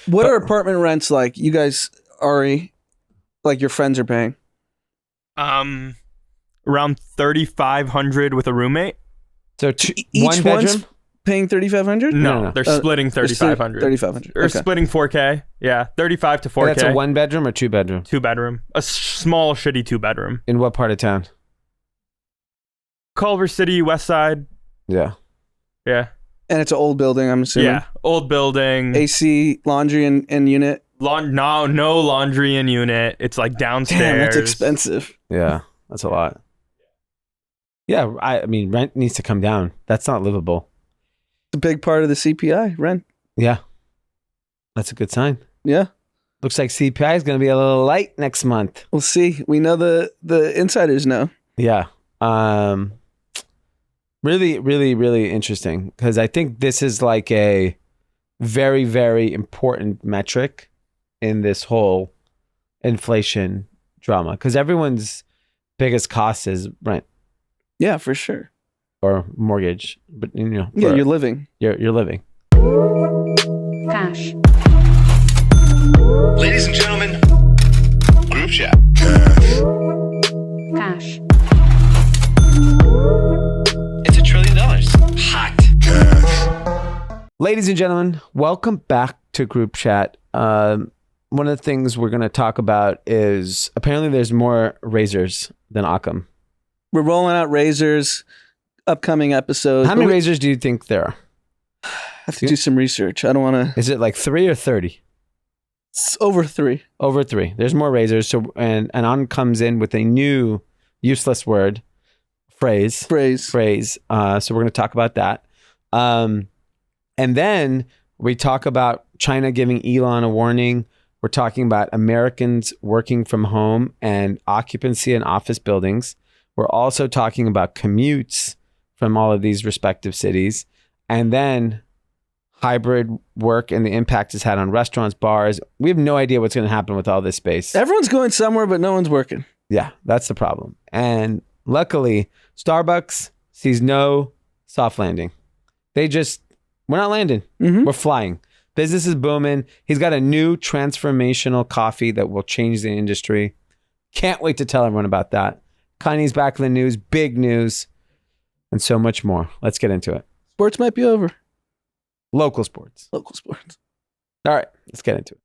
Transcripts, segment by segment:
What are apartment rents like? You guys, Ari, like your friends are paying? Around $3,500 with a roommate. So Each one one's bedroom? paying $3,500? No, they're splitting $3,500. $3,500. Or splitting $4K. Yeah, $35 to $4K. And that's a 1 bedroom or 2 bedroom? 2 bedroom. A small, shitty 2 bedroom. In what part of town? Culver City, West Side. Yeah. Yeah. And it's an old building, I'm assuming. Yeah, old building. AC, laundry, and unit. No laundry in unit. It's like downstairs. Damn, that's expensive. Yeah, that's a lot. Yeah, I mean, rent needs to come down. That's not livable. It's a big part of the CPI, rent. Yeah. That's a good sign. Yeah. Looks like CPI is going to be a little light next month. We'll see. We know the insiders know. Yeah. Really, really, really interesting because I think this is like a very, very important metric in this whole inflation drama because everyone's biggest cost is rent. Yeah, for sure. Or mortgage, but yeah, you're living. You're living. Cash. Ladies and gentlemen, group chat. Cash. It's $1 trillion. Hot. Ladies and gentlemen, welcome back to group chat. One of the things we're going to talk about is apparently there's more razors than Occam. We're rolling out razors. Upcoming episodes. How many razors do you think there are? I have to do some research. I don't want to. Is it like 3 or 30? It's over 3. Over 3. There's more razors. So and Anand comes in with a new useless phrase. So we're going to talk about that. And then we talk about China giving Elon a warning. We're talking about Americans working from home and occupancy in office buildings. We're also talking about commutes from all of these respective cities. And then hybrid work and the impact it's had on restaurants, bars. We have no idea what's going to happen with all this space. Everyone's going somewhere, but no one's working. Yeah, that's the problem. And luckily, Starbucks sees no soft landing. We're not landing. Mm-hmm. We're flying. Business is booming. He's got a new transformational coffee that will change the industry. Can't wait to tell everyone about that. Kanye's back in the news, big news, and so much more. Let's get into it. Sports might be over. Local sports. Local sports. All right, let's get into it.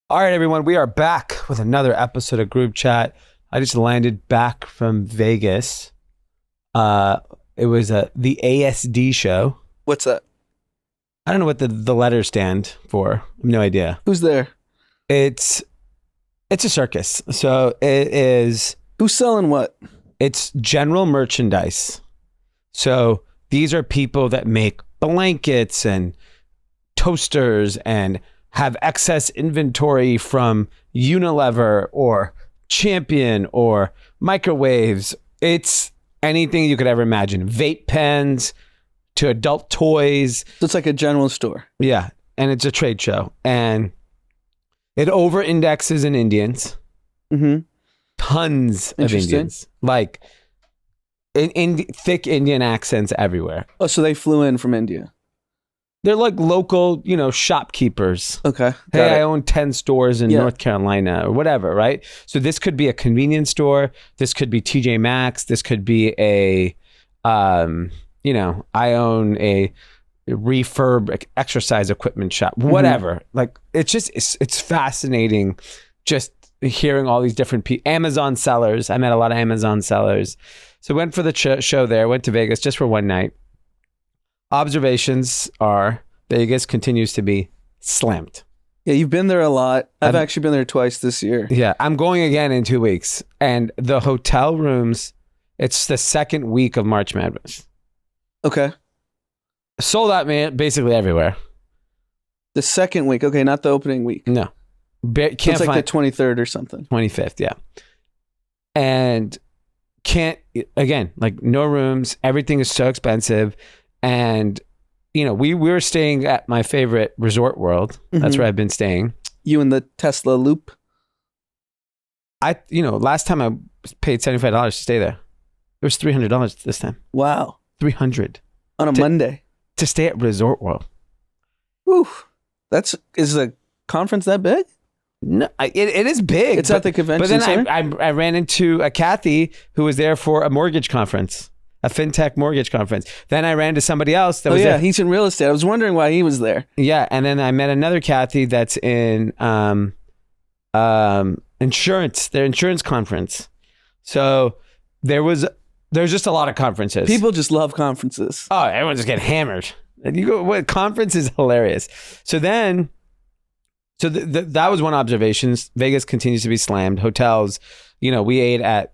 All right, everyone, we are back with another episode of Group Chat. I just landed back from Vegas. It was the ASD show. What's that? I don't know what the letters stand for. I have no idea. Who's there? It's a circus. So it is... Who's selling what? It's general merchandise. So these are people that make blankets and toasters and have excess inventory from Unilever or Champion or microwaves. It's anything you could ever imagine. Vape pens to adult toys. So it's like a general store. Yeah. And it's a trade show. And it over indexes in Indians. Mm-hmm. Tons of Indians. Like in thick Indian accents everywhere. Oh, so they flew in from India. They're like local, shopkeepers. Okay. Hey, I own 10 stores in North Carolina or whatever, right? So this could be a convenience store. This could be TJ Maxx. This could be I own a refurb exercise equipment shop, whatever. Mm-hmm. Like it's fascinating just hearing all these different Amazon sellers. I met a lot of Amazon sellers. So went for the show there, went to Vegas just for one night. Observations are Vegas continues to be slammed. Yeah, you've been there a lot. I've actually been there twice this year. Yeah, I'm going again in 2 weeks. And the hotel rooms, it's the second week of March Madness. Okay. Sold out, man, basically everywhere. The second week. Okay, not the opening week. No. Can't so it's like the 23rd or something. 25th, yeah. And no rooms. Everything is so expensive. And, we were staying at my favorite Resort World. Mm-hmm. That's where I've been staying. You in the Tesla Loop? Last time I paid $75 to stay there. It was $300 this time. Wow. $300. On a Monday. to stay at Resort World. Whew. Is the conference that big? No, it is big. It's at the convention But then center? I ran into a Kathy who was there for a mortgage conference, a fintech mortgage conference. Then I ran to somebody else that was there. He's in real estate. I was wondering why he was there. Yeah, and then I met another Kathy that's in insurance, their insurance conference. So there's just a lot of conferences. People just love conferences. Oh, everyone's just getting hammered. And you go, what conference is hilarious. So then, that was one observation. Vegas continues to be slammed. Hotels, we ate at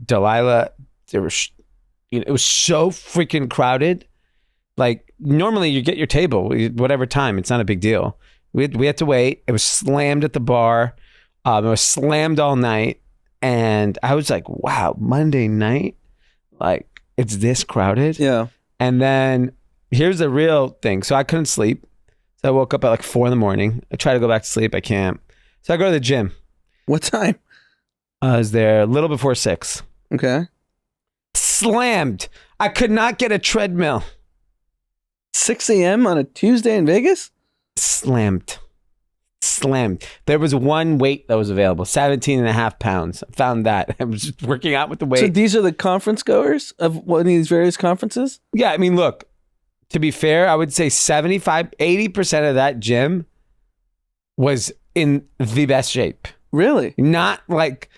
Delilah. It was so freaking crowded. Like normally you get your table, whatever time. It's not a big deal. We had to wait. It was slammed at the bar. It was slammed all night. And I was like, wow, Monday night? Like, it's this crowded? Yeah. And then here's the real thing. So I couldn't sleep. So I woke up at like 4 a.m. I try to go back to sleep. I can't. So I go to the gym. What time? I was there a little before 6. Okay. Slammed. I could not get a treadmill. 6 a.m. on a Tuesday in Vegas? Slammed. There was one weight that was available, 17 and a half pounds. I found that. I was just working out with the weight. So these are the conference goers of one of these various conferences? Yeah, I mean, look, to be fair, I would say 80% of that gym was in the best shape. Really? Not like,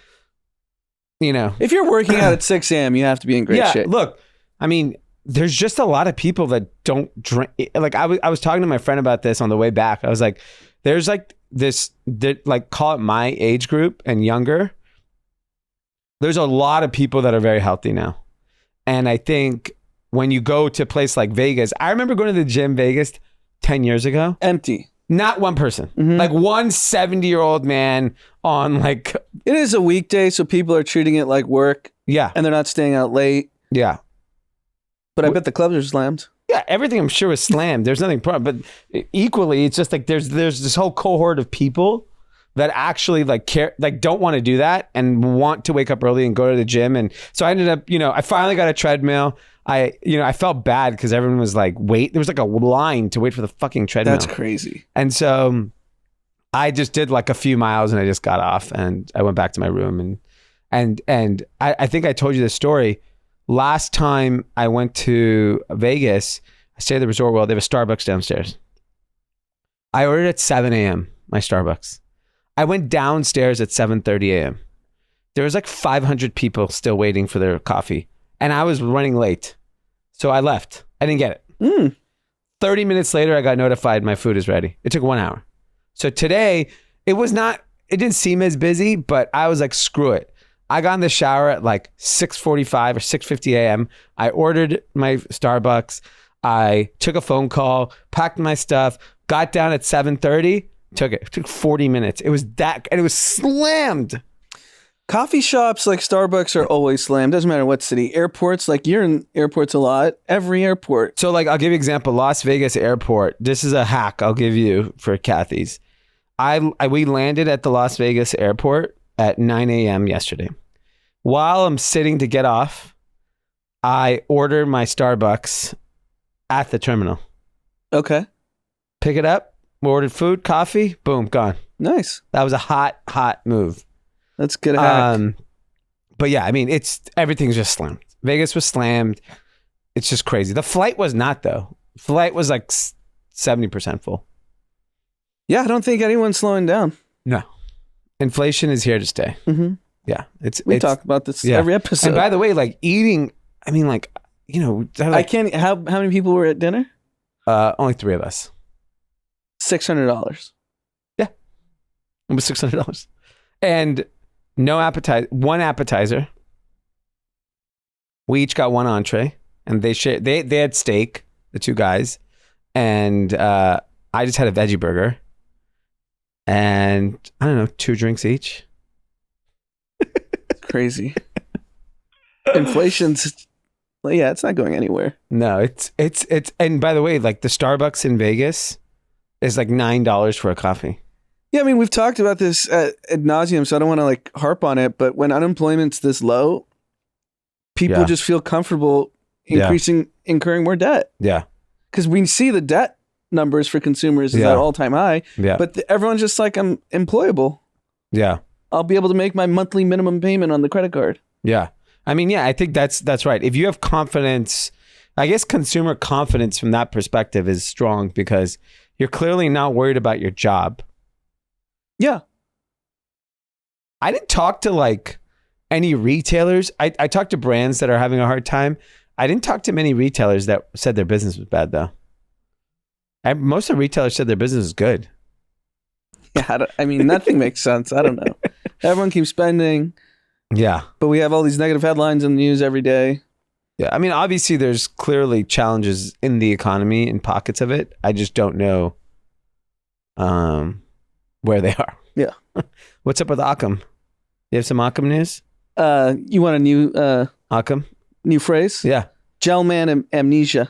If you're working out at 6 a.m., you have to be in great shape. Look, I mean, there's just a lot of people that don't drink. Like I was talking to my friend about this on the way back. I was like, there's like call it my age group and younger. There's a lot of people that are very healthy now. And I think when you go to a place like Vegas, I remember going to the gym Vegas 10 years ago. Empty. Not one person. Mm-hmm. Like one 70-year-old man on like... It is a weekday, so people are treating it like work. Yeah. And they're not staying out late. Yeah. But I bet the clubs are slammed. Yeah, everything I'm sure is slammed. There's nothing problem. But equally, it's just like there's this whole cohort of people that actually like care, like don't want to do that and want to wake up early and go to the gym. And so I ended up, I finally got a treadmill. I felt bad because everyone was like, wait, there was like a line to wait for the fucking treadmill. That's crazy. And so I just did like a few miles and I just got off and I went back to my room and I think I told you this story. Last time I went to Vegas, I stayed at the Resort World. They have a Starbucks downstairs. I ordered at 7 a.m. my Starbucks. I went downstairs at 7:30 a.m. There was like 500 people still waiting for their coffee. And I was running late. So I left. I didn't get it. 30 minutes later, I got notified my food is ready. It took 1 hour. So today, it didn't seem as busy, but I was like, screw it. I got in the shower at like 6:45 or 6:50 a.m. I ordered my Starbucks. I took a phone call, packed my stuff, got down at 7:30, It took 40 minutes. It was and it was slammed. Coffee shops like Starbucks are always slammed. Doesn't matter what city. Airports, like you're in airports a lot. Every airport. So like, I'll give you an example. Las Vegas airport. This is a hack I'll give you for Kathy's. We landed at the Las Vegas airport at 9 a.m. yesterday. While I'm sitting to get off, I order my Starbucks at the terminal. Okay. Pick it up. Ordered food, coffee, boom, gone. Nice. That was a hot move. That's good hack. But yeah, I mean, everything's just slammed. Vegas was slammed. It's just crazy. The flight was not though. Flight was like 70% full. Yeah, I don't think anyone's slowing down. No. Inflation is here to stay. Mm-hmm. Yeah. We talk about this every episode. And by the way, like eating, I mean, like, I can't, how many people were at dinner? Only 3 of us. $600. Yeah. It was $600. And one appetizer. We each got one entree and they had steak, the 2 guys. And I just had a veggie burger. And I don't know, 2 drinks each. Crazy. Inflation's, well, yeah, it's not going anywhere. No, it's and by the way, like the Starbucks in Vegas is like $9 for a coffee. Yeah, I mean, we've talked about this ad nauseum, so I don't want to like harp on it, but when unemployment's this low, people just feel comfortable incurring more debt. Yeah. because we see the debt numbers for consumers is at all-time high. Yeah. But everyone's just like, I'm employable. Yeah. I'll be able to make my monthly minimum payment on the credit card. Yeah. I mean, yeah, I think that's right. If you have confidence, I guess consumer confidence from that perspective is strong because you're clearly not worried about your job. Yeah. I didn't talk to like any retailers. I talked to brands that are having a hard time. I didn't talk to many retailers that said their business was bad though. Most of the retailers said their business is good. Yeah, I mean, nothing makes sense. I don't know. Everyone keeps spending. Yeah. But we have all these negative headlines in the news every day. Yeah. I mean, obviously there's clearly challenges in the economy and pockets of it. I just don't know where they are. Yeah. What's up with Occam? You have some Occam news? You want a new Occam? new phrase? Yeah. Gel man amnesia.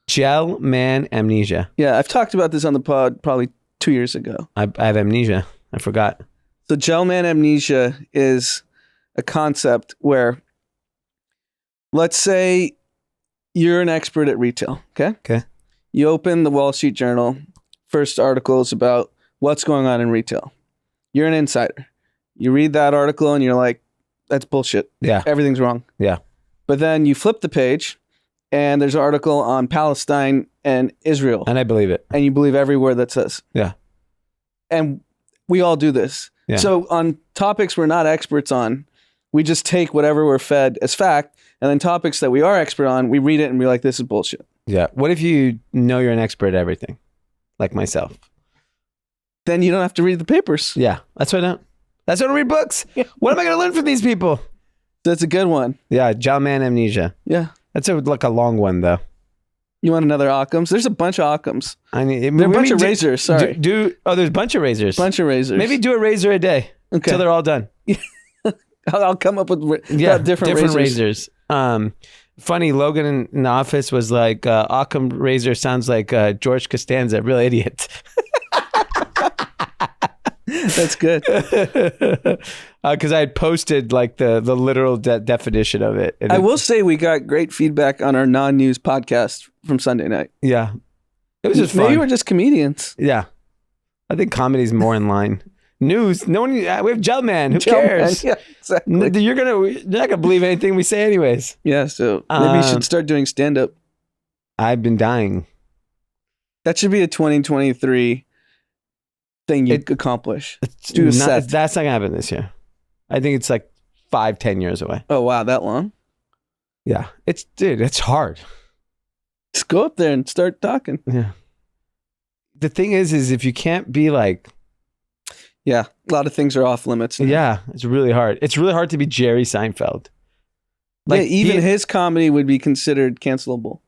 Gel man amnesia. Yeah, I've talked about this on the pod probably 2 years ago. I have amnesia. I forgot. So gel man amnesia is a concept where, let's say you're an expert at retail, okay? Okay. You open the Wall Street Journal, first article is about what's going on in retail. You're an insider. You read that article and you're like, that's bullshit. Yeah. Everything's wrong. Yeah. But then you flip the page and there's an article on Palestine and Israel. And I believe it. And you believe every word that says. Yeah. And we all do this. Yeah. So on topics we're not experts on, we just take whatever we're fed as fact. And then topics that we are expert on, we read it and we're like, this is bullshit. Yeah. What if you know you're an expert at everything? Like myself. Then you don't have to read the papers. Yeah. That's why I don't. That's why I don't read books. What am I going to learn from these people? That's a good one. Yeah. Gel man amnesia. Yeah. That's like a long one though. You want another Occam's? There's a bunch of Occam's. I mean, There are a bunch of razors. Sorry. There's a bunch of razors. Bunch of razors. Maybe do a razor a day until they're all done. I'll come up with different razors. Funny, Logan in the office was like, Occam razor sounds like George Costanza, real idiot. That's good. Because I had posted like the literal definition of it. And I will say we got great feedback on our non-news podcast from Sunday night. Yeah. It was just Maybe fun. we're just comedians. Yeah. I think comedy's more in line. News. No one. We have Gel Man. Who Gel cares? Man, yeah, exactly. You're not gonna believe anything we say, anyways. Yeah. So maybe you should start doing stand-up. I've been dying. That should be a 2023 thing you accomplish. Do a set. That's not gonna happen this year. I think it's like 5-10 years away. Oh wow, that long? Yeah. It's hard. Just go up there and start talking. Yeah. The thing is if you can't be like, yeah, a lot of things are off limits now. yeah, it's really hard. It's really hard to be Jerry Seinfeld. Like even his comedy would be considered cancelable.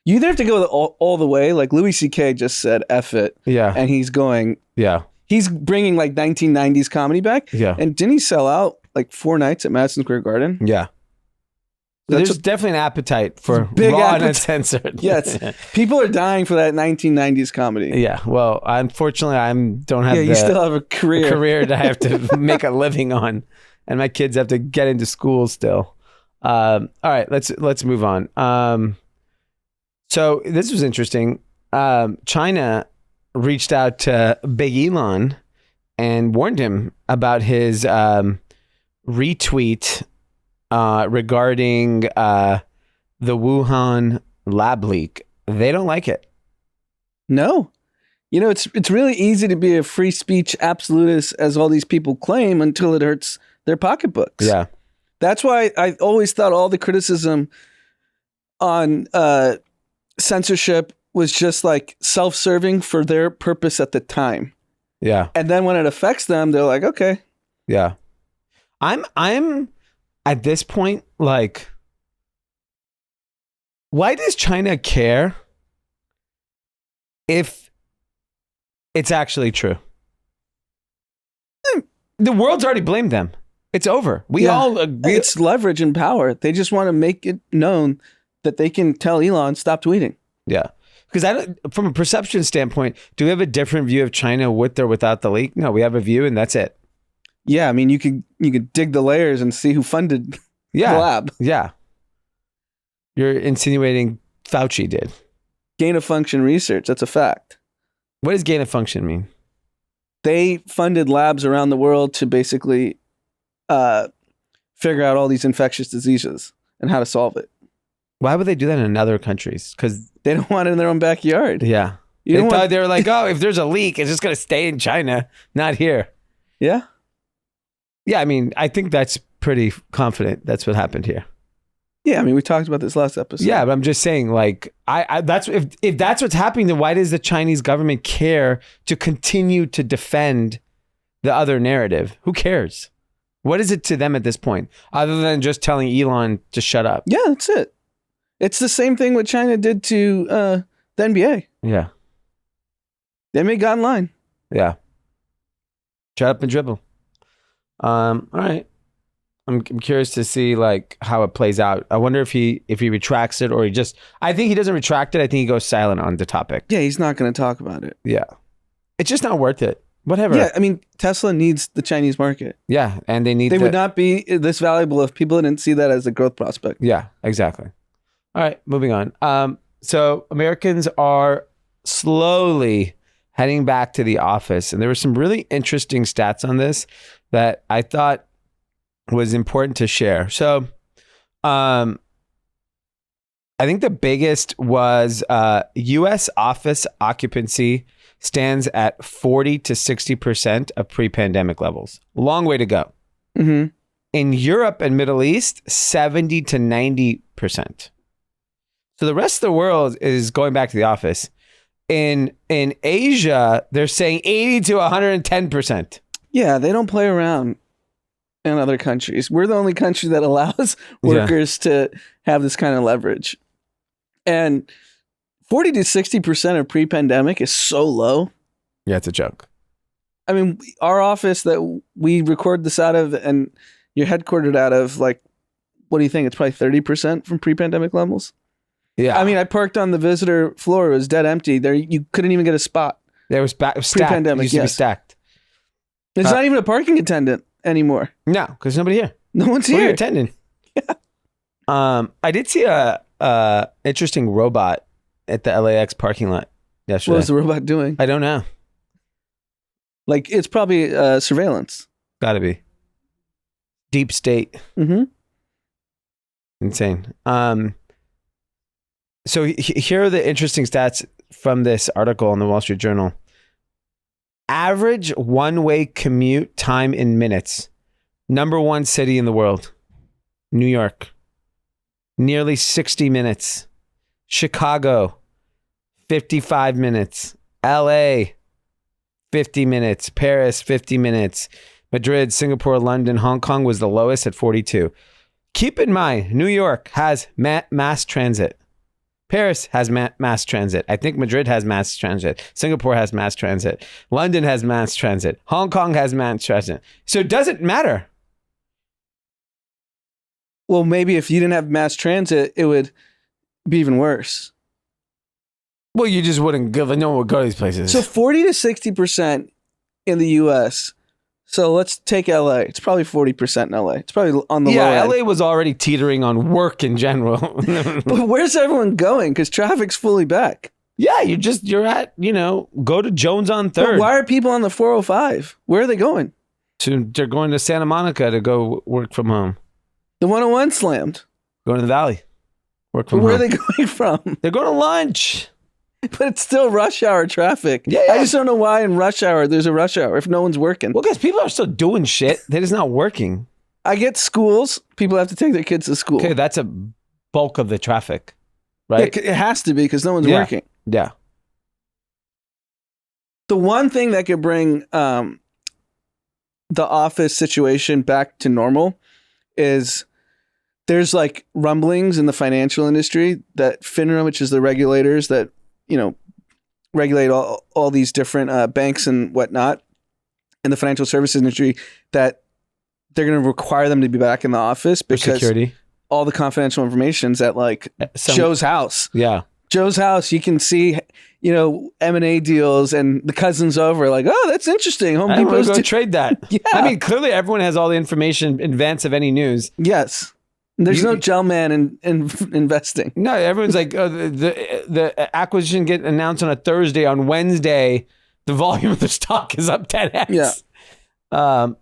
You either have to go all the way, like Louis C.K. just said, F it. Yeah. And he's going, Yeah. he's bringing like 1990s comedy back. Yeah. And didn't he sell out like 4 nights at Madison Square Garden? Yeah. There's definitely an appetite for big raw and appetite. uncensored. Yes. People are dying for that 1990s comedy. Yeah. Well, unfortunately, I don't have you still have a career. that I have to make a living on, and my kids have to get into school still. All right, let's move on. So this was interesting. China reached out to Big Elon and warned him about his retweet regarding the Wuhan lab leak. They don't like it. No. You know, it's really easy to be a free speech absolutist, as all these people claim, until it hurts their pocketbooks. Yeah. That's why I always thought all the criticism on censorship was just like self-serving for their purpose at the time. Yeah. And then when it affects them, they're like, okay. Yeah. I'm at this point, like, why does China care if it's actually true? The world's already blamed them. It's over. We all agree. It's leverage and power. They just want to make it known that they can tell Elon, stop tweeting. Yeah. Because from a perception standpoint, do we have a different view of China with or without the leak? No, we have a view and that's it. Yeah, I mean, you could dig the layers and see who funded the lab. Yeah. You're insinuating Fauci did. gain of function research. That's a fact. What does gain of function mean? They funded labs around the world to basically figure out all these infectious diseases and how to solve it. Why would they do that in other countries? Because they don't want it in their own backyard. Yeah. They were like, oh, if there's a leak, it's just going to stay in China, not here. Yeah. Yeah, I mean, I think that's pretty confident that's what happened here. Yeah, I mean, we talked about this last episode. Yeah, but I'm just saying, like, that's if that's what's happening, then why does the Chinese government care to continue to defend the other narrative? Who cares? What is it to them at this point, other than just telling Elon to shut up? Yeah, that's it. It's the same thing what China did to the NBA. Yeah. The NBA got in line. Yeah. Shut up and dribble. All right. I'm curious to see like how it plays out. I wonder if he retracts it or he just. I think he doesn't retract it. I think he goes silent on the topic. Yeah, he's not going to talk about it. Yeah, it's just not worth it. Whatever. Yeah, I mean Tesla needs the Chinese market. Yeah, and they would not be this valuable if people didn't see that as a growth prospect. Yeah, exactly. All right, moving on. So Americans are slowly heading back to the office, and there were some really interesting stats on this that I thought was important to share. So, I think the biggest was U.S. office occupancy stands at 40 to 60% of pre-pandemic levels. Long way to go. Mm-hmm. In Europe and Middle East, 70 to 90%. So the rest of the world is going back to the office. In Asia, they're saying 80 to 110%. Yeah, they don't play around in other countries. We're the only country that allows workers to have this kind of leverage. And 40 to 60% of pre-pandemic is so low. Yeah, it's a joke. I mean, our office that we record this out of and you're headquartered out of, like, what do you think? It's probably 30% from pre-pandemic levels. Yeah. I mean, I parked on the visitor floor. It was dead empty. There, you couldn't even get a spot. It was stacked. Pre-pandemic, It used to be stacked. There's not even a parking attendant anymore. No, because nobody here. No one's Who are you here. attending? Yeah. I did see a interesting robot at the LAX parking lot yesterday. What was the robot doing? I don't know. Like, it's probably surveillance. Gotta be. Deep state. Mm-hmm. Insane. So here are the interesting stats from this article in the Wall Street Journal. Average one-way commute time in minutes. Number one city in the world. New York. Nearly 60 minutes. Chicago. 55 minutes. LA. 50 minutes. Paris, 50 minutes. Madrid, Singapore, London, Hong Kong was the lowest at 42. Keep in mind, New York has mass transit. Paris has mass transit. I think Madrid has mass transit. Singapore has mass transit. London has mass transit. Hong Kong has mass transit. So it doesn't matter. Well, maybe if you didn't have mass transit, it would be even worse. Well, you just wouldn't go. No one would go to these places. So 40 to 60% in the U.S. So let's take L.A. It's probably 40% in L.A. It's probably on the low end. LA was already teetering on work in general. But where's everyone going? Because traffic's fully back. Yeah, you're at, go to Jones on 3rd. But why are people on the 405? Where are they going? They're going to Santa Monica to go work from home. The 101 slammed. Going to the Valley. Work from home. Where are they going from? They're going to lunch. But it's still rush hour traffic. Yeah. I just don't know why in rush hour there's a rush hour if no one's working. Well, guys, people are still doing shit. They're just not working. I get schools. People have to take their kids to school. Okay, that's a bulk of the traffic, right? It has to be because no one's working. Yeah. The one thing that could bring the office situation back to normal is there's like rumblings in the financial industry that FINRA, which is the regulators that regulate all these different banks and whatnot in the financial services industry, that they're going to require them to be back in the office because security. All the confidential information's at like Joe's house. Yeah. Joe's house. You can see, M&A deals and the cousins over like, oh, that's interesting. Home I'm going Depot's to go trade that. Yeah. I mean, clearly everyone has all the information in advance of any news. Yes. There's no gel man in investing. No, everyone's like, the acquisition get announced on a Thursday. On Wednesday, the volume of the stock is up 10x. Yeah.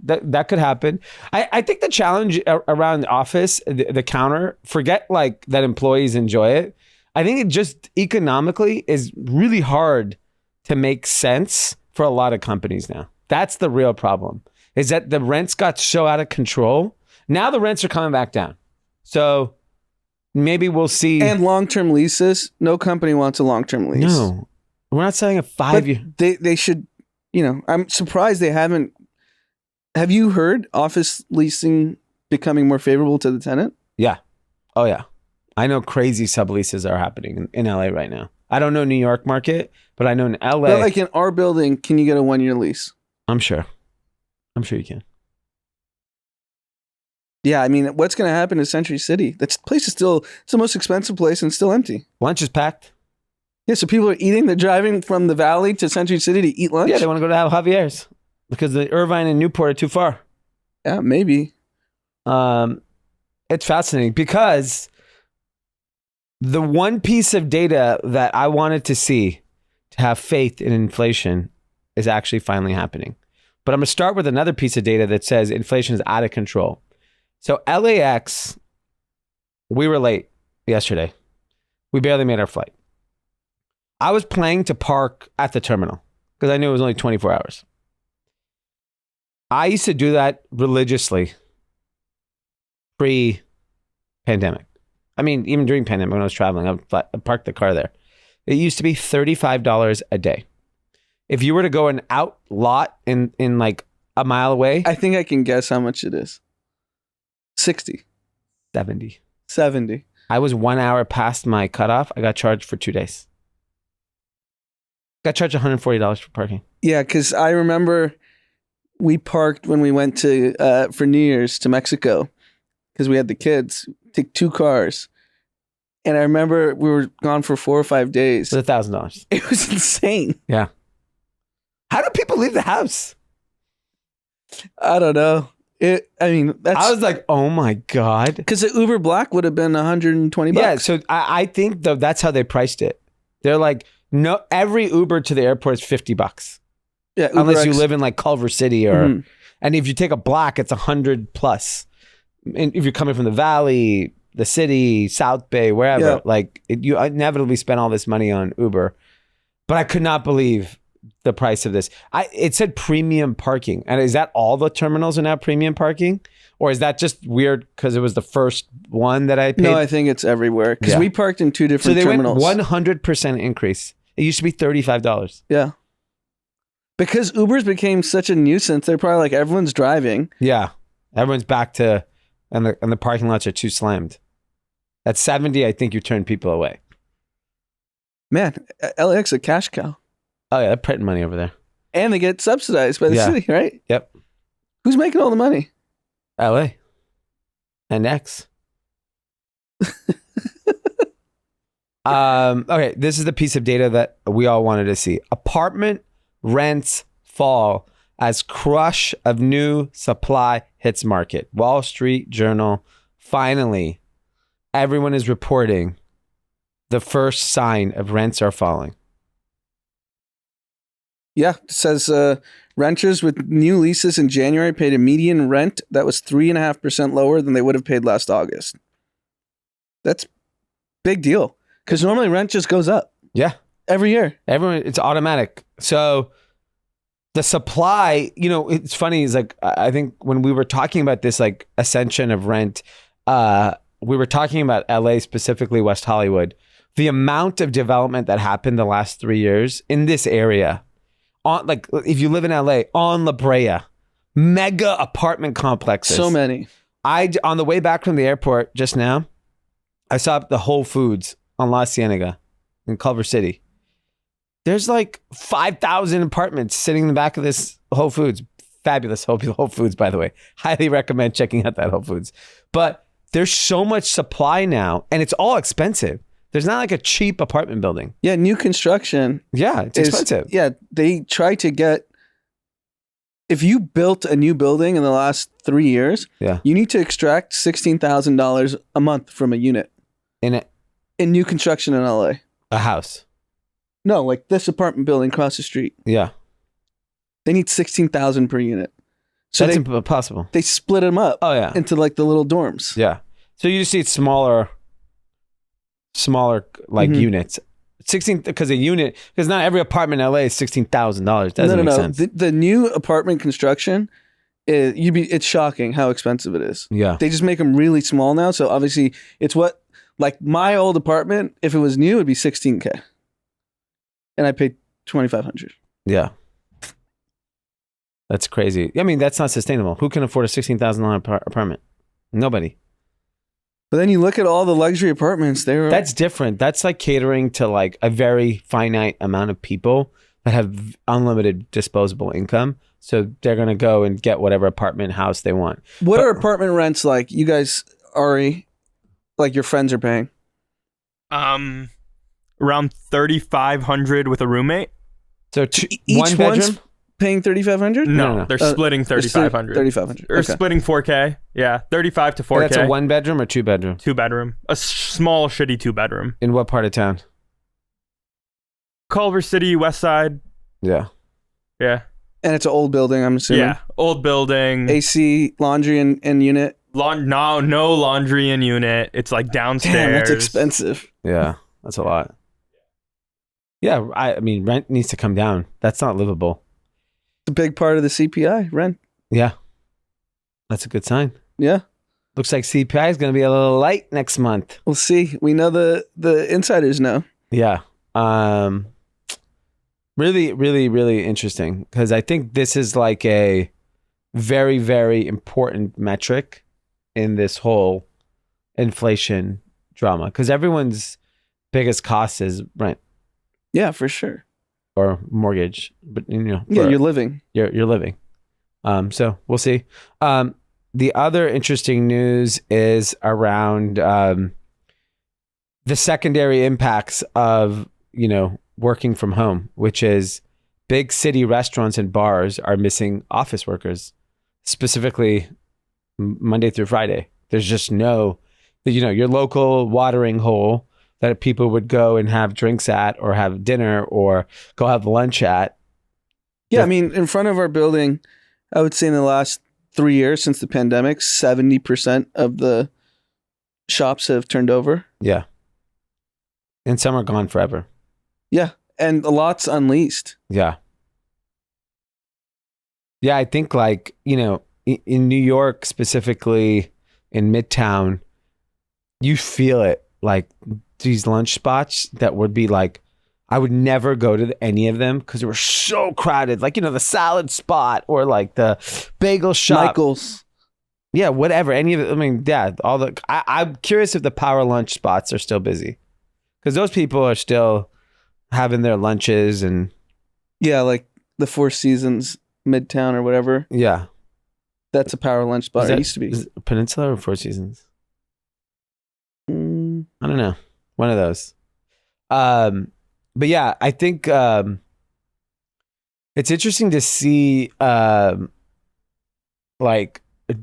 That could happen. I think the challenge around the office, the counter, forget like that employees enjoy it. I think it just economically is really hard to make sense for a lot of companies now. That's the real problem, is that the rents got so out of control. Now the rents are coming back down. So maybe we'll see. And long-term leases. No company wants a long-term lease. No, we're not selling a 5-year. They should, I'm surprised they haven't. Have you heard office leasing becoming more favorable to the tenant? Yeah. Oh, yeah. I know crazy subleases are happening in LA right now. I don't know New York market, but I know in LA. But like in our building, can you get a 1-year lease? I'm sure you can. Yeah, I mean, what's going to happen in Century City? That place is still, it's the most expensive place and still empty. Lunch is packed. Yeah, so people are eating. They're driving from the valley to Century City to eat lunch. Yeah, they want to go to Javier's because the Irvine and Newport are too far. Yeah, maybe. It's fascinating because the one piece of data that I wanted to see to have faith in inflation is actually finally happening. But I'm going to start with another piece of data that says inflation is out of control. So LAX, we were late yesterday. We barely made our flight. I was planning to park at the terminal because I knew it was only 24 hours. I used to do that religiously pre-pandemic. I mean, even during pandemic when I was traveling, I parked the car there. It used to be $35 a day. If you were to go an out lot in like a mile away. I think I can guess how much it is. 60. 70. I was 1 hour past my cutoff. I got charged for 2 days. Got charged $140 for parking. Yeah, because I remember we parked when we went to for New Year's to Mexico because we had the kids. Take 2 cars. And I remember we were gone for 4 or 5 days. It was $1,000. It was insane. Yeah. How do people leave the house? I don't know. I was like, oh my God. Because the Uber Black would have been $120. Yeah, so I think though that's how they priced it. They're like, no, every Uber to the airport is $50. Yeah, Uber unless X. you live in like Culver City or, and if you take a Black, it's $100 plus. And if you're coming from the Valley, the city, South Bay, wherever, you inevitably spend all this money on Uber. But I could not believe the price of this. It said premium parking. And is that all the terminals are now premium parking? Or is that just weird because it was the first one that I paid? No, I think it's everywhere. Because we parked in 2 different terminals. So they went 100% increase. It used to be $35. Yeah. Because Ubers became such a nuisance, they're probably like, everyone's driving. Yeah. Everyone's back to, and the parking lots are too slammed. At 70, I think you turn people away. Man, LAX a cash cow. Oh yeah, they're printing money over there. And they get subsidized by the city, right? Yep. Who's making all the money? LA. And X. Okay, this is the piece of data that we all wanted to see. Apartment rents fall as crush of new supply hits market. Wall Street Journal. Finally, everyone is reporting the first sign of rents are falling. Yeah, it says renters with new leases in January paid a median rent that was 3.5% lower than they would have paid last August. That's big deal because normally rent just goes up. Yeah, every year. It's automatic. So the supply, it's funny. Is like I think when we were talking about this like ascension of rent, we were talking about LA, specifically West Hollywood. The amount of development that happened the last 3 years in this area. Like if you live in LA, on La Brea, mega apartment complexes. So many. On the way back from the airport just now, I saw the Whole Foods on La Cienega in Culver City. There's like 5,000 apartments sitting in the back of this Whole Foods. Fabulous Whole Foods, by the way. Highly recommend checking out that Whole Foods. But there's so much supply now, and it's all expensive. There's not like a cheap apartment building. Yeah, new construction. Yeah, it's expensive. Yeah, they try to get if you built a new building in the last 3 years, Yeah. you need to extract $16,000 a month from a unit In new construction in LA. a house. No, like this apartment building across the street. Yeah. They need 16,000 per unit. So That's they, impossible. they split them up Oh, yeah. into like the little dorms. Yeah. So you just need smaller like units. 16 because not every apartment in LA is $16,000. Doesn't make sense. The new apartment construction it's shocking how expensive it is. Yeah. They just make them really small now, so obviously it's what like my old apartment, if it was new, it'd be $16K. And I paid $2,500. Yeah. That's crazy. I mean, that's not sustainable. Who can afford a $16,000 apartment? Nobody. But then you look at all the luxury apartments, That's different. That's like catering to like a very finite amount of people that have unlimited disposable income. So they're going to go and get whatever apartment house they want. What are apartment rents like? You guys, Ari, like your friends are paying? Around $3,500 with a roommate. So Each one bedroom? one's paying $3,500? No, they're splitting $3,500. $3,500. Or splitting $4K. Yeah, $35 to $4K. That's a 1 bedroom or 2 bedroom? 2 bedroom. A small, shitty 2 bedroom. In what part of town? Culver City, West Side. Yeah. Yeah. And it's an old building, I'm assuming. Yeah, old building. AC, laundry, and unit. No laundry in unit. It's like downstairs. Damn, that's expensive. Yeah, that's a lot. Yeah, I mean, rent needs to come down. That's not livable. It's a big part of the CPI, rent. Yeah. That's a good sign. Yeah. Looks like CPI is going to be a little light next month. We'll see. We know the insiders know. Yeah. Really, really, really interesting because I think this is like a very, very important metric in this whole inflation drama because everyone's biggest cost is rent. Yeah, for sure. Or mortgage, but yeah, you're living. You're living. So we'll see. The other interesting news is around the secondary impacts of working from home, which is big city restaurants and bars are missing office workers, specifically Monday through Friday. There's just no, your local watering hole that people would go and have drinks at or have dinner or go have lunch at. Yeah, I mean, in front of our building, I would say in the last 3 years since the pandemic, 70% of the shops have turned over. Yeah. And some are gone forever. Yeah, and a lot's unleased. Yeah. Yeah, I think in New York, specifically in Midtown, you feel it like these lunch spots that would be like, I would never go to any of them because they were so crowded. Like, the salad spot or like the bagel shop. Michael's. Yeah, whatever. Any of it. I mean, yeah, I'm curious if the power lunch spots are still busy because those people are still having their lunches and. Yeah, like the Four Seasons Midtown or whatever. Yeah. That's a power lunch spot. It used to be. Is it Peninsula or Four Seasons? I don't know. One of those. But yeah, I think it's interesting to see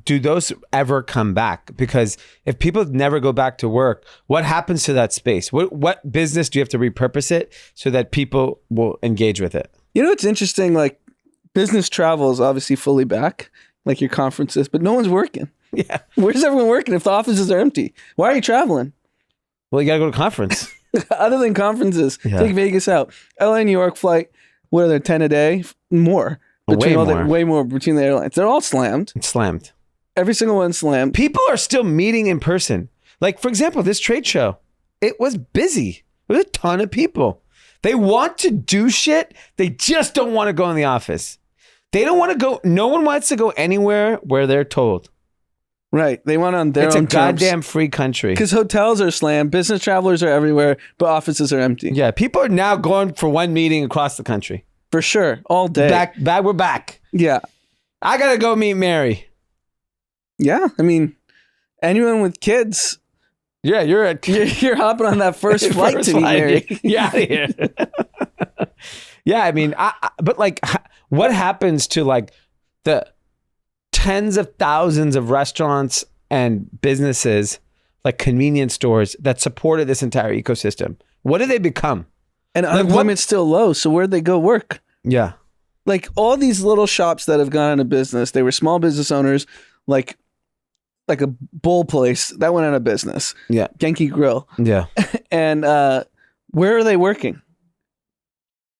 do those ever come back? Because if people never go back to work, what happens to that space? What business do you have to repurpose it so that people will engage with it? It's interesting, like business travel is obviously fully back, like your conferences, but no one's working. Yeah. Where's everyone working if the offices are empty? Why are you traveling? Well, you got to go to conference. Other than conferences, take Vegas out. LA, New York flight, what are there, 10 a day? More. Way more between the airlines. They're all slammed. It's slammed. Every single one's slammed. People are still meeting in person. Like, for example, this trade show, it was busy. There was a ton of people. They want to do shit. They just don't want to go in the office. They don't want to go. No one wants to go anywhere where they're told. Right. They want on their own terms. It's a goddamn free country. Because hotels are slammed, business travelers are everywhere, but offices are empty. Yeah, people are now going for one meeting across the country. For sure. All day. Back, we're back. Yeah. I got to go meet Mary. Yeah. I mean, anyone with kids. Yeah, you're hopping on that first flight to meet Mary. Get out of here. Yeah, I mean, but like, what happens to like the tens of thousands of restaurants and businesses like convenience stores that supported this entire ecosystem. What did they become? And unemployment's still low, so where'd they go work? Yeah. Like all these little shops that have gone out of business, they were small business owners, like a bowl place that went out of business. Yeah. Genki Grill. Yeah. And where are they working?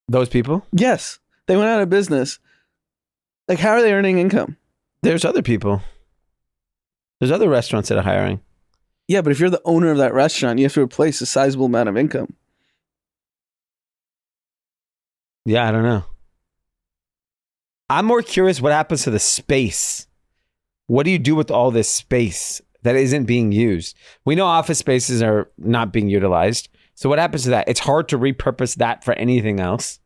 Those people? Yes. They went out of business. Like, how are they earning income? There's other people. There's other restaurants that are hiring. Yeah, but if you're the owner of that restaurant, you have to replace a sizable amount of income. Yeah, I don't know. I'm more curious what happens to the space. What do you do with all this space that isn't being used? We know office spaces are not being utilized. So what happens to that? It's hard to repurpose that for anything else.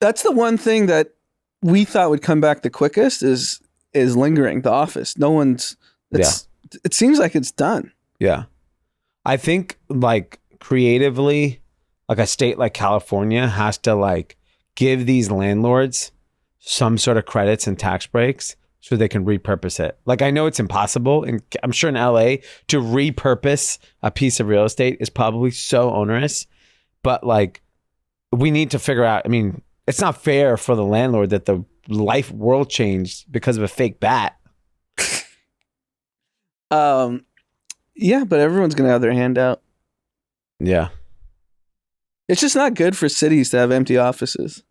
That's the one thing that we thought would come back the quickest is lingering, the office. It seems like it's done. Yeah. I think like creatively, like a state like California has to like give these landlords some sort of credits and tax breaks so they can repurpose it. Like I know it's impossible, and I'm sure in LA to repurpose a piece of real estate is probably so onerous, but like we need to figure out, I mean, it's not fair for the landlord that the life world changed because of a fake bat. Yeah, but everyone's going to have their hand out. Yeah. It's just not good for cities to have empty offices.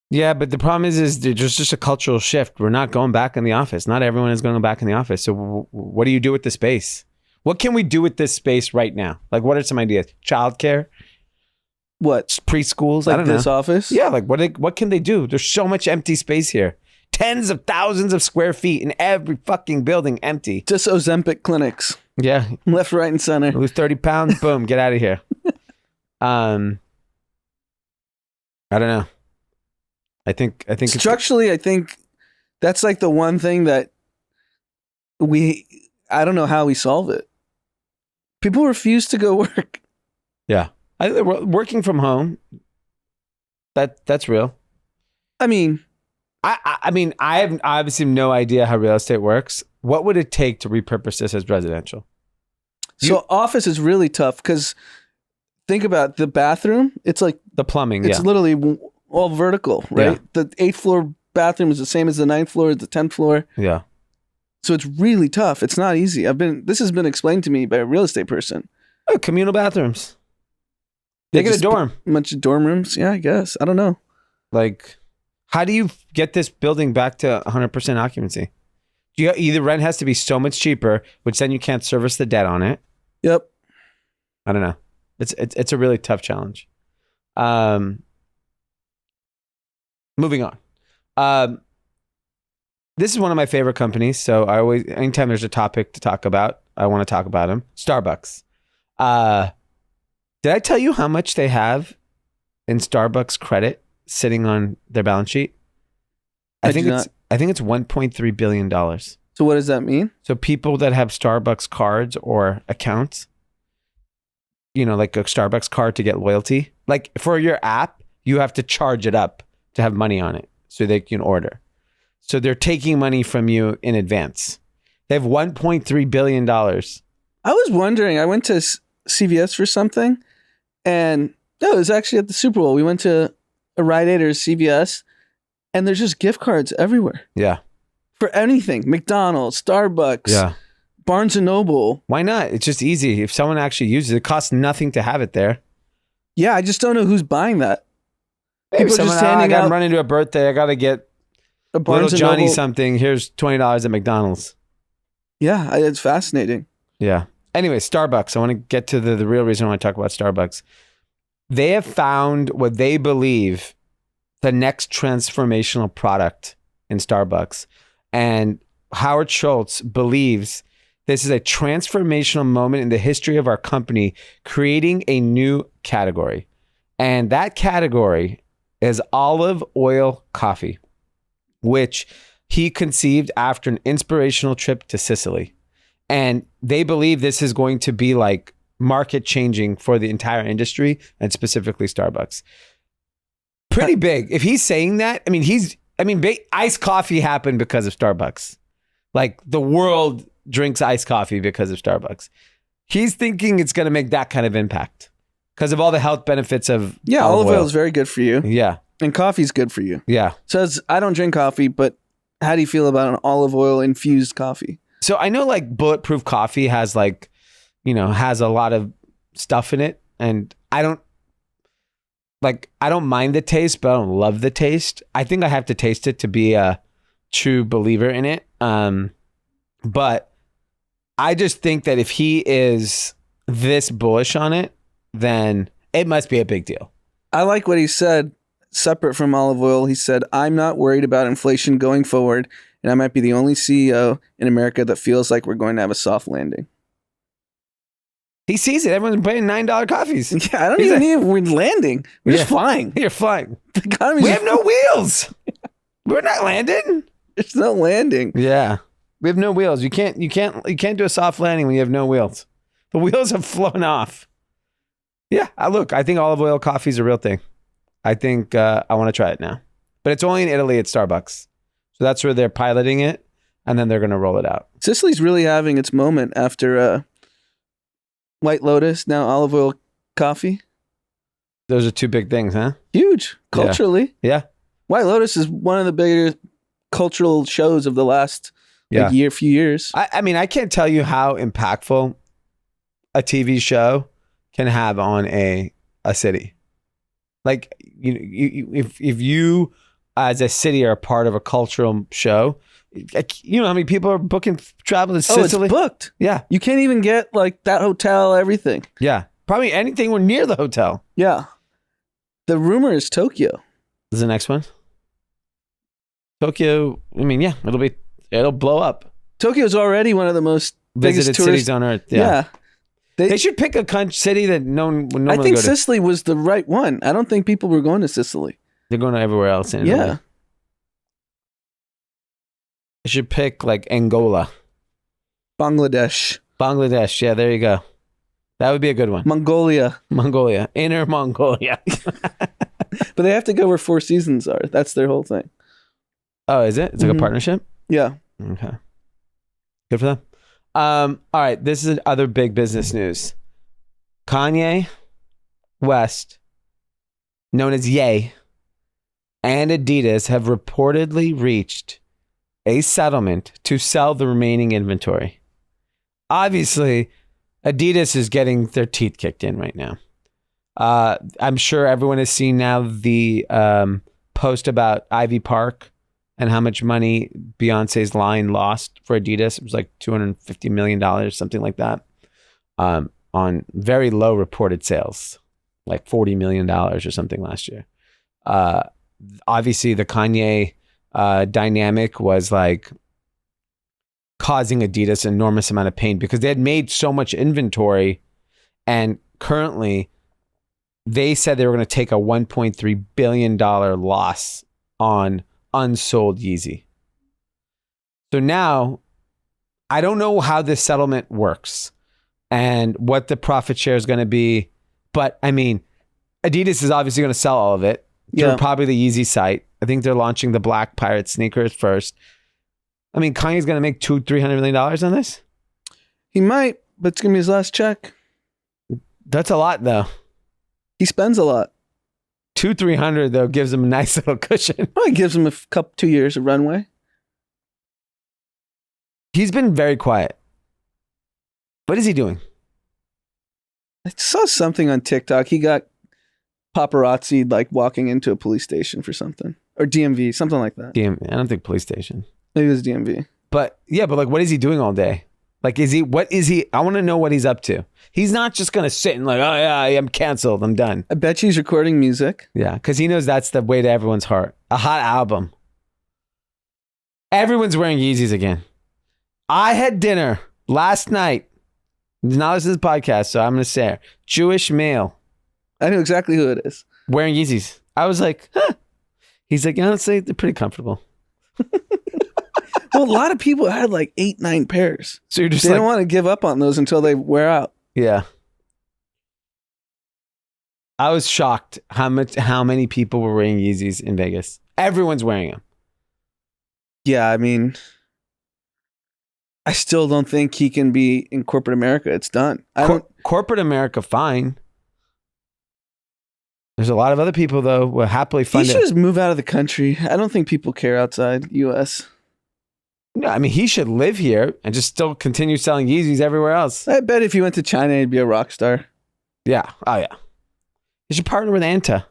Yeah, but the problem is there's just a cultural shift. We're not going back in the office. Not everyone is going back in the office. So what do you do with the space? What can we do with this space right now? Like, what are some ideas? Childcare? What? Preschools? Like I don't this know. office? Yeah, like what can they do? There's so much empty space here. Tens of thousands of square feet in every fucking building empty. Just Ozempic clinics. Yeah. Left, right, and center. Lose 30 pounds. Boom. Get out of here. I don't know. I think Structurally, I think that's like the one thing that I don't know how we solve it. People refuse to go work. Yeah. Working from home. That's real. I mean, I have obviously no idea how real estate works. What would it take to repurpose this as residential? So office is really tough because think about the bathroom. It's like the plumbing. It's literally all vertical, right? Yeah. The 8th floor bathroom is the same as the 9th floor, the 10th floor. Yeah. So it's really tough. It's not easy. This has been explained to me by a real estate person. Oh, communal bathrooms. They get a dorm. A bunch of dorm rooms. Yeah, I guess. I don't know. Like, how do you get this building back to 100% occupancy? Either rent has to be so much cheaper, which then you can't service the debt on it. Yep. I don't know. It's a really tough challenge. Moving on. This is one of my favorite companies. So anytime there's a topic to talk about, I want to talk about them. Starbucks. Did I tell you how much they have in Starbucks credit sitting on their balance sheet? I think it's $1.3 billion. So what does that mean? So people that have Starbucks cards or accounts, like a Starbucks card to get loyalty, like for your app, you have to charge it up to have money on it so they can order. So they're taking money from you in advance. They have $1.3 billion. I was wondering, I went to CVS for something, and no, it was actually at the Super Bowl. We went to a Rite Aid or a CVS, and there's just gift cards everywhere. Yeah. For anything. McDonald's, Starbucks, yeah. Barnes & Noble. Why not? It's just easy. If someone actually uses it, it costs nothing to have it there. Yeah, I just don't know who's buying that. Maybe someone, I'm running to a birthday. I got to get a little Johnny Noble something. Here's $20 at McDonald's. Yeah, it's fascinating. Yeah. Anyway, Starbucks. I want to get to the real reason I want to talk about Starbucks. They have found what they believe the next transformational product in Starbucks. And Howard Schultz believes this is a transformational moment in the history of our company, creating a new category. And that category is olive oil coffee, which he conceived after an inspirational trip to Sicily. And they believe this is going to be like market changing for the entire industry and specifically Starbucks. Pretty big. If he's saying that, I mean, I mean, iced coffee happened because of Starbucks. Like the world drinks iced coffee because of Starbucks. He's thinking it's going to make that kind of impact because of all the health benefits of olive oil is very good for you. Yeah. And coffee's good for you. Yeah. Says, I don't drink coffee, but how do you feel about an olive oil infused coffee? So I know like Bulletproof coffee has like, has a lot of stuff in it. And I don't mind the taste, but I don't love the taste. I think I have to taste it to be a true believer in it. But I just think that if he is this bullish on it, then it must be a big deal. I like what he said, separate from olive oil. He said, I'm not worried about inflation going forward, and I might be the only CEO in America that feels like we're going to have a soft landing. He sees it. Everyone's paying $9 coffees. Yeah, I don't even need we're landing. We're just flying. You're flying. The economy's we have no wheels. We're not landing. There's no landing. Yeah. We have no wheels. You can't do a soft landing when you have no wheels. The wheels have flown off. Yeah. I think olive oil coffee is a real thing. I think I want to try it now. But it's only in Italy at Starbucks. So that's where they're piloting it, and then they're going to roll it out. Sicily's really having its moment after White Lotus, now olive oil coffee. Those are two big things, huh? Huge culturally. Yeah. White Lotus is one of the bigger cultural shows of the last few years. I mean, I can't tell you how impactful a TV show can have on a city. Like, if you as a city are a part of a cultural show, you know how many people are booking travel to Sicily? It's booked. Yeah. You can't even get like that hotel, everything. Yeah. Probably anything near the hotel. Yeah. The rumor is Tokyo. Is the next one? Tokyo, I mean, yeah, it'll blow up. Tokyo's already one of the most visited cities on Earth. Yeah. They should pick a city that no one would normally I think go to. Sicily was the right one. I don't think people were going to Sicily. They're going to everywhere else in Italy. Yeah. They should pick like Angola. Bangladesh. Yeah, there you go. That would be a good one. Mongolia. Inner Mongolia. But they have to go where Four Seasons are. That's their whole thing. Oh, is it? It's like a partnership? Yeah. Okay. Good for them. All right. This is other big business news. Kanye West, known as Ye, and Adidas have reportedly reached a settlement to sell the remaining inventory. Obviously, Adidas is getting their teeth kicked in right now. I'm sure everyone has seen now the post about Ivy Park and how much money Beyonce's line lost for Adidas. It was like $250 million, something like that, on very low reported sales, like $40 million or something last year. Obviously, the Kanye dynamic was like causing Adidas an enormous amount of pain because they had made so much inventory, and currently they said they were going to take a $1.3 billion loss on unsold Yeezy. So now I don't know how this settlement works and what the profit share is going to be, but I mean, Adidas is obviously going to sell all of it through probably the Yeezy site. I think they're launching the Black Pirate sneakers first. I mean, Kanye's going to make $200-300 million on this? He might, but it's going to be his last check. That's a lot, though. He spends a lot. 200-300 though gives him a nice little cushion. Well, it gives him 2 years of runway. He's been very quiet. What is he doing? I saw something on TikTok. He got paparazzi like walking into a police station for something, or DMV, something like that. I don't think police station. Maybe it was DMV. But yeah, but like, what is he doing all day? Like, what is he? I want to know what he's up to. He's not just going to sit and like, oh yeah, I'm canceled, I'm done. I bet you he's recording music. Yeah, because he knows that's the way to everyone's heart. A hot album. Everyone's wearing Yeezys again. I had dinner last night. Not listen to the podcast, so I'm going to say it. Jewish male. I know exactly who it is. Wearing Yeezys. I was like, huh. He's like, honestly, they're pretty comfortable. Well, a lot of people had like 8-9 pairs. So you're just they don't want to give up on those until they wear out. Yeah. I was shocked how many people were wearing Yeezys in Vegas. Everyone's wearing them. Yeah, I mean, I still don't think he can be in corporate America. It's done. Corporate America, fine. There's a lot of other people, though, who will happily fund He it. should just move out of the country. I don't think people care outside U.S. No, I mean, he should live here and just still continue selling Yeezys everywhere else. I bet if he went to China, he'd be a rock star. Yeah. Oh, yeah. He should partner with Anta,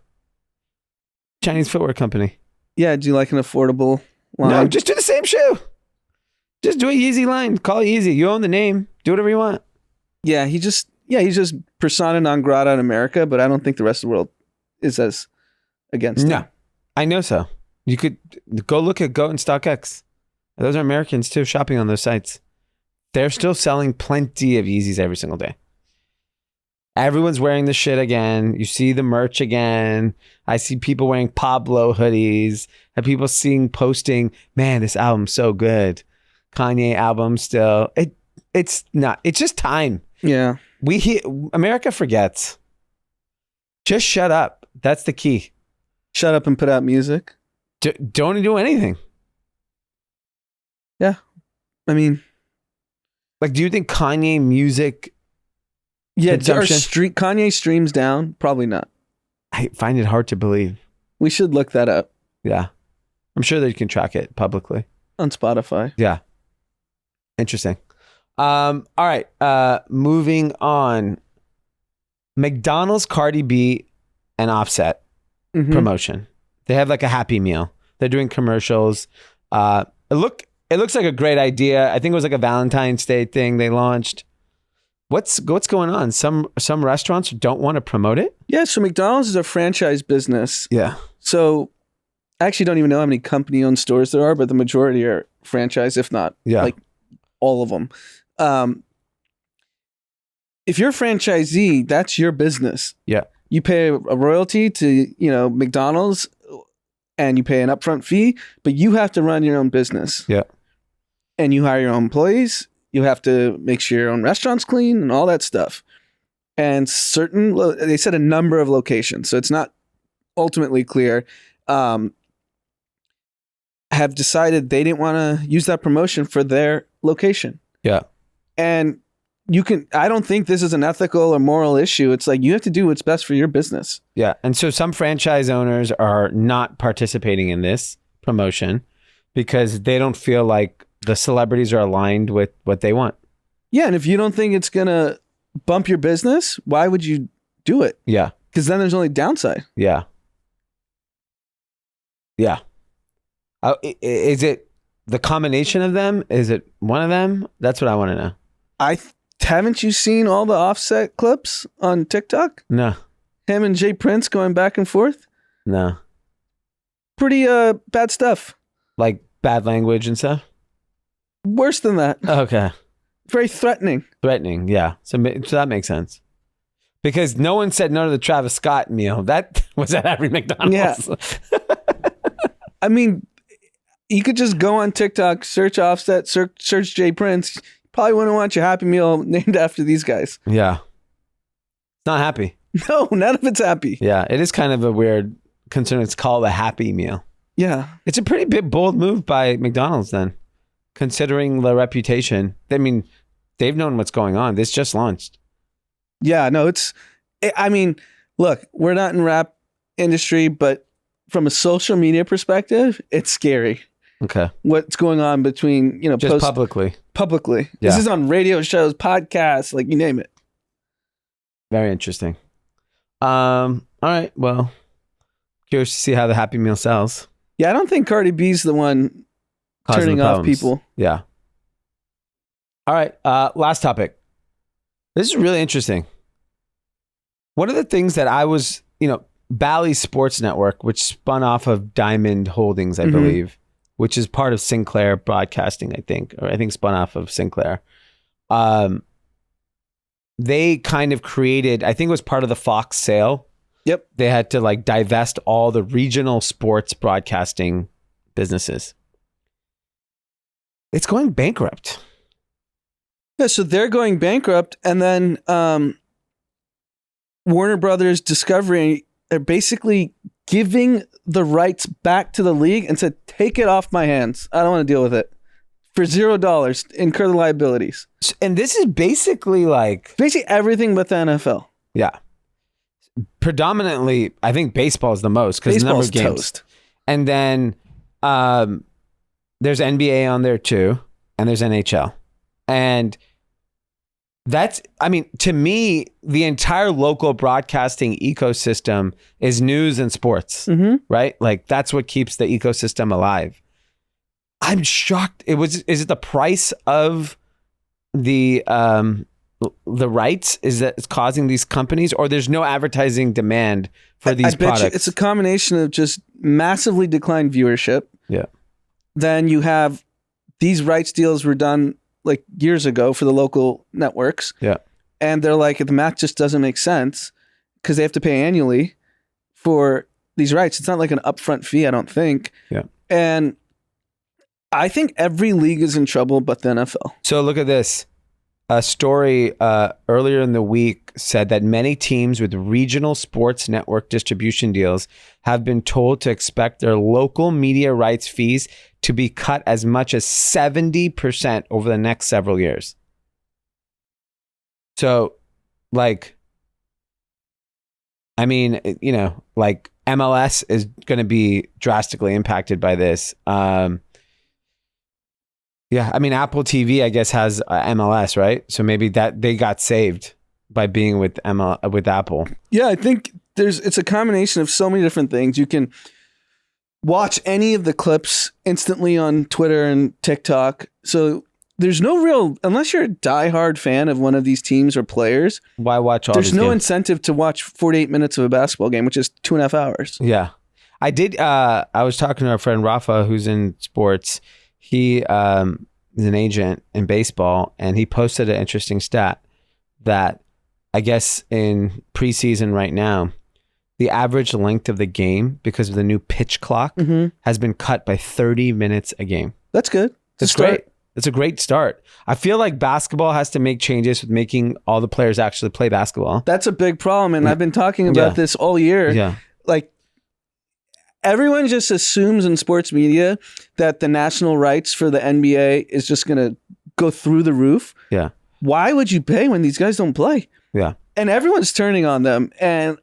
Chinese footwear company. Yeah, do you like an affordable line? No, just do the same shoe. Just do a Yeezy line. Call it Yeezy. You own the name. Do whatever you want. Yeah, he's just persona non grata in America, but I don't think the rest of the world is as against him. I know so. You could go look at Goat and StockX. Those are Americans too, shopping on those sites. They're still selling plenty of Yeezys every single day. Everyone's wearing the shit again. You see the merch again. I see people wearing Pablo hoodies. And people posting, man, this album's so good. Kanye album still. It's not. It's just time. Yeah. America forgets. Just shut up. That's the key. Shut up and put out music. Don't do anything. Yeah. I mean, like, do you think Kanye music? Yeah. Consumption? Kanye streams down? Probably not. I find it hard to believe. We should look that up. Yeah. I'm sure that you can track it publicly. On Spotify. Yeah. Interesting. All right. Moving on. McDonald's, Cardi B, and Offset promotion. They have like a Happy Meal. They're doing commercials. It looks like a great idea. I think it was like a Valentine's Day thing they launched. What's going on? Some restaurants don't want to promote it? Yeah, so McDonald's is a franchise business. Yeah. So I actually don't even know how many company-owned stores there are, but the majority are franchise, if not like all of them. If you're a franchisee, that's your business. Yeah. You pay a royalty to, McDonald's and you pay an upfront fee, but you have to run your own business. Yeah. And you hire your own employees. You have to make sure your own restaurant's clean and all that stuff. And they said a number of locations, so it's not ultimately clear, have decided they didn't want to use that promotion for their location. Yeah. And I don't think this is an ethical or moral issue. It's like you have to do what's best for your business. Yeah. And so some franchise owners are not participating in this promotion because they don't feel like the celebrities are aligned with what they want. Yeah. And if you don't think it's going to bump your business, why would you do it? Yeah. Because then there's only downside. Yeah. Yeah. Is it the combination of them? Is it one of them? That's what I want to know. Haven't you seen all the Offset clips on TikTok? No. Him and Jay Prince going back and forth? No. Pretty bad stuff. Like bad language and stuff? Worse than that. Okay. Very threatening. Threatening, yeah. So that makes sense. Because no one said no to the Travis Scott meal. That was at every McDonald's. Yeah. I mean, you could just go on TikTok, search Offset, search Jay Prince. Probably wouldn't want your Happy Meal named after these guys. Yeah. Not happy. No, none of it's happy. Yeah, it is kind of a weird concern. It's called a Happy Meal. Yeah. It's a pretty big, bold move by McDonald's then, considering the reputation. I mean, they've known what's going on. This just launched. Yeah, no, look, we're not in rap industry, but from a social media perspective, it's scary. Okay. What's going on between, just publicly. Yeah. This is on radio shows, podcasts, like you name it. Very interesting. All right. Well, curious to see how the Happy Meal sells. Yeah, I don't think Cardi B's the one turning off people. Yeah. All right. Last topic. This is really interesting. One of the things that I was, Bally Sports Network, which spun off of Diamond Holdings, I believe, which is part of Sinclair Broadcasting, I think spun off of Sinclair. They kind of created, I think it was part of the Fox sale. Yep. They had to divest all the regional sports broadcasting businesses. It's going bankrupt. Yeah, so they're going bankrupt, and then Warner Brothers Discovery are basically giving the rights back to the league and said, take it off my hands. I don't want to deal with it. For $0, incur the liabilities. And this is basically everything but the NFL. Yeah. Predominantly, I think baseball is the most because the number of games. Toast. And then there's NBA on there too, and there's NHL. And that's, I mean, to me, the entire local broadcasting ecosystem is news and sports, right? Like that's what keeps the ecosystem alive. I'm shocked. Is it the price of the rights is that it's causing these companies, or there's no advertising demand for these products? It's a combination of just massively declined viewership. Yeah. Then you have these rights deals were done like years ago for the local networks. Yeah. And they're like, the math just doesn't make sense because they have to pay annually for these rights. It's not like an upfront fee, I don't think. Yeah. And I think every league is in trouble but the NFL. So look at this. A story earlier in the week said that many teams with regional sports network distribution deals have been told to expect their local media rights fees to be cut as much as 70% over the next several years. So, like, I mean, you know, like MLS is going to be drastically impacted by this. Yeah, I mean, Apple TV, I guess, has MLS, right? So maybe that they got saved by being with Apple. Yeah, I think it's a combination of so many different things. You can watch any of the clips instantly on Twitter and TikTok. So there's no real, unless you're a diehard fan of one of these teams or players. Why watch all? There's these no games? incentive to watch 48 minutes of a basketball game, which is 2.5 hours. Yeah, I did. I was talking to our friend Rafa, who's in sports. He is an agent in baseball, and he posted an interesting stat that I guess in preseason right now, the average length of the game because of the new pitch clock has been cut by 30 minutes a game. That's good. That's great. It's a great start. I feel like basketball has to make changes with making all the players actually play basketball. That's a big problem, and I've been talking about this all year. Yeah. Like, everyone just assumes in sports media that the national rights for the NBA is just going to go through the roof. Yeah. Why would you pay when these guys don't play? Yeah. And everyone's turning on them. And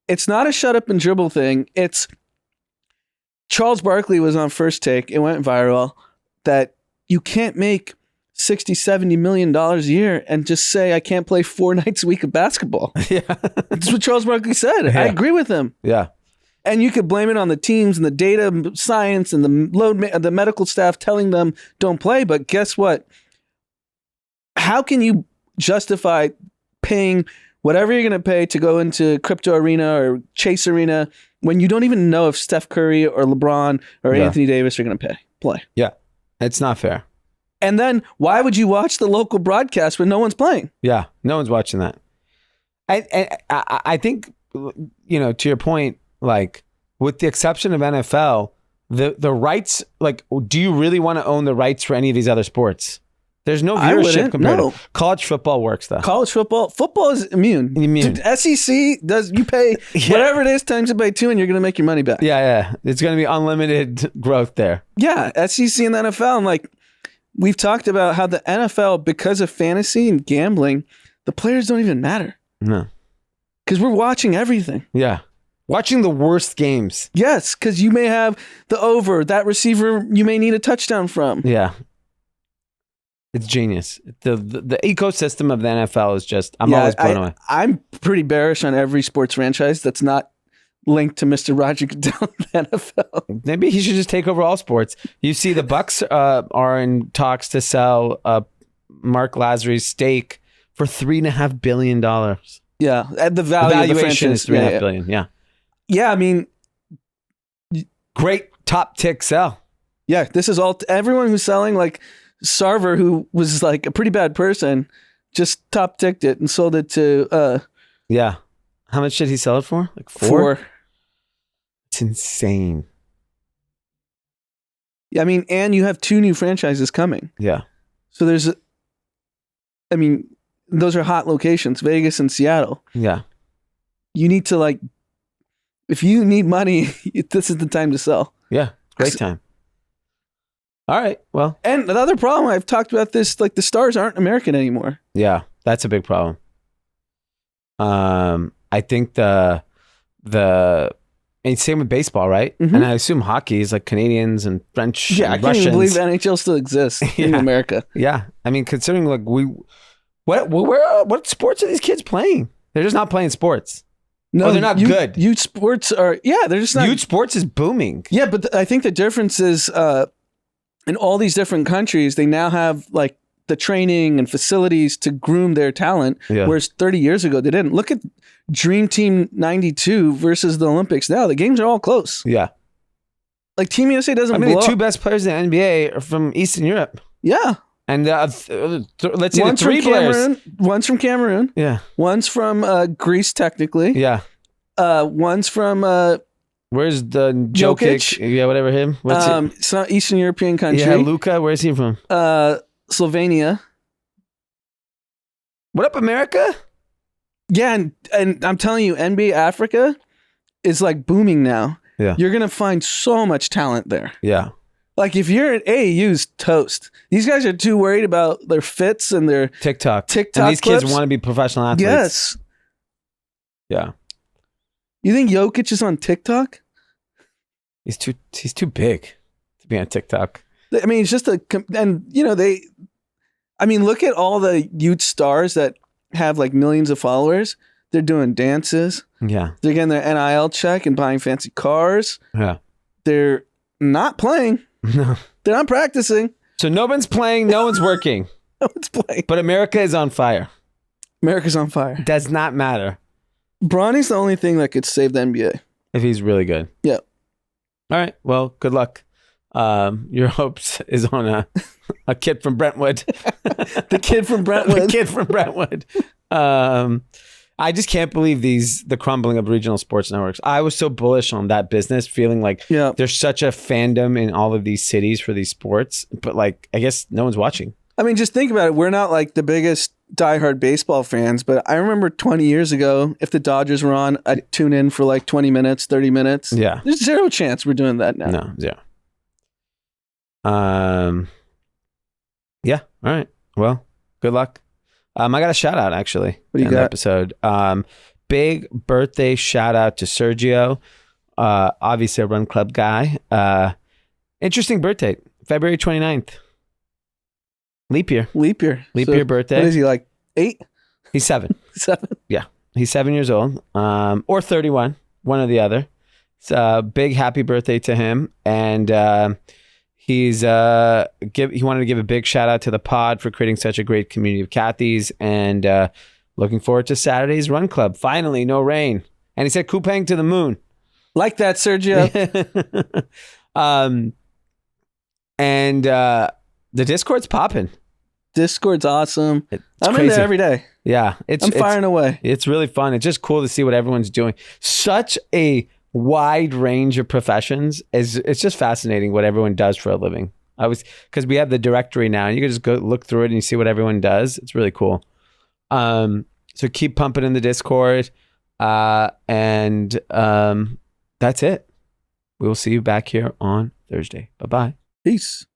it's not a shut up and dribble thing. It's Charles Barkley was on First Take. It went viral that you can't make $60-70 million a year and just say, I can't play 4 nights a week of basketball. Yeah. That's what Charles Barkley said. Yeah. I agree with him. Yeah. And you could blame it on the teams and the data science and the medical staff telling them don't play. But guess what? How can you justify paying whatever you're going to pay to go into Crypto Arena or Chase Arena when you don't even know if Steph Curry or LeBron or Anthony Davis are going to play? Yeah. It's not fair. And then why would you watch the local broadcast when no one's playing? Yeah. No one's watching that. I think, you know, to your point, like with the exception of NFL, the rights, like, do you really want to own the rights for any of these other sports? There's no viewership compared to college football works though. College football is immune. SEC does, you pay whatever it is times it by 2 and you're going to make your money back. Yeah. It's going to be unlimited growth there. Yeah. SEC and the NFL. And like we've talked about how the NFL, because of fantasy and gambling, the players don't even matter. No. Because we're watching everything. Yeah. Watching the worst games. Yes, because you may have the over, that receiver you may need a touchdown from. Yeah. It's genius. The ecosystem of the NFL is just, I'm always blown away. I'm pretty bearish on every sports franchise that's not linked to Mr. Roger Goodell in the NFL. Maybe he should just take over all sports. You see the Bucks are in talks to sell Mark Lazarus' stake for $3.5 billion. Yeah, at the valuation is $3.5 billion. Yeah. Yeah, I mean, great top tick sell. Yeah, this is all everyone who's selling, like Sarver, who was like a pretty bad person, just top ticked it and sold it to yeah. How much did he sell it for? Like 4? It's insane. Yeah, I mean, and you have 2 new franchises coming. Yeah. So those are hot locations, Vegas and Seattle. Yeah. You need to if you need money, this is the time to sell. Yeah, great time. All right, well. And another problem, I've talked about this, like the stars aren't American anymore. Yeah, that's a big problem. I think the and same with baseball, right? Mm-hmm. And I assume hockey is like Canadians and French. Yeah, and I can't even Russians. believe NHL still exists in Yeah. America. Yeah, I mean, considering like what sports are these kids playing? They're just not playing sports. No, they're not good. Youth sports are, they're just not. Youth sports is booming. Yeah, but I think the difference is in all these different countries, they now have like the training and facilities to groom their talent, whereas 30 years ago they didn't. Look at Dream Team 92 versus the Olympics now. The games are all close. Yeah. Like Team USA doesn't I mean, blow the two up. best players in the NBA are from Eastern Europe. Yeah. And let's see, One's the three from players. Cameroon. One's from Cameroon. Yeah. One's from Greece, technically. Yeah. One's from Where's the Jokic? Yeah, whatever him. What's it? it's not Eastern European country. Yeah, Luka. Where's he from? Slovenia. What up, America? Yeah, and I'm telling you, NBA Africa is like booming now. Yeah. You're gonna find so much talent there. Yeah. Like if you're at AAU's toast. These guys are too worried about their fits and their TikTok. TikTok And these clips. kids want to be professional athletes. Yes. Yeah. You think Jokic is on TikTok? He's too big to be on TikTok. I mean, it's just and you know, look at all the youth stars that have like millions of followers. They're doing dances. Yeah. They're getting their NIL check and buying fancy cars. Yeah. They're not playing. No. They're not practicing. So no one's playing, no one's working. No one's playing. But America is on fire. America's on fire. Does not matter Bronny's the only thing that could save the NBA. if he's really good. Yeah. All right. Well, good luck. Your hopes is on a kid from Brentwood. The kid from Brentwood. The kid from Brentwood. I just can't believe the crumbling of regional sports networks. I was so bullish on that business, feeling like there's such a fandom in all of these cities for these sports, but like I guess no one's watching. I mean, just think about it. We're not like the biggest diehard baseball fans, but I remember 20 years ago, if the Dodgers were on, I'd tune in for like 20 minutes, 30 minutes. Yeah. There's zero chance we're doing that now. No, zero. Yeah. All right. Well, good luck. I got a shout out actually. What do you in the got? episode. Big birthday shout out to Sergio. Obviously a Run Club guy. Interesting birthday. February 29th. Leap year. Leap year. Leap So year birthday. What is he, like 8? He's 7. 7? Yeah. He's 7 years old. Or 31. One or the other. It's a big happy birthday to him. And he wanted to give a big shout out to the pod for creating such a great community of Cathys, and looking forward to Saturday's Run Club. Finally, no rain. And he said Kupang to the moon. Like that, Sergio. And the Discord's popping. Discord's awesome. It's I'm crazy. in there every day. Yeah. I'm firing away. It's really fun. It's just cool to see what everyone's doing. Such a wide range of professions. It's just fascinating what everyone does for a living. Because we have the directory now, and you can just go look through it and you see what everyone does. It's really cool. So keep pumping in the Discord. And that's it. We will see you back here on Thursday. Bye-bye. Peace.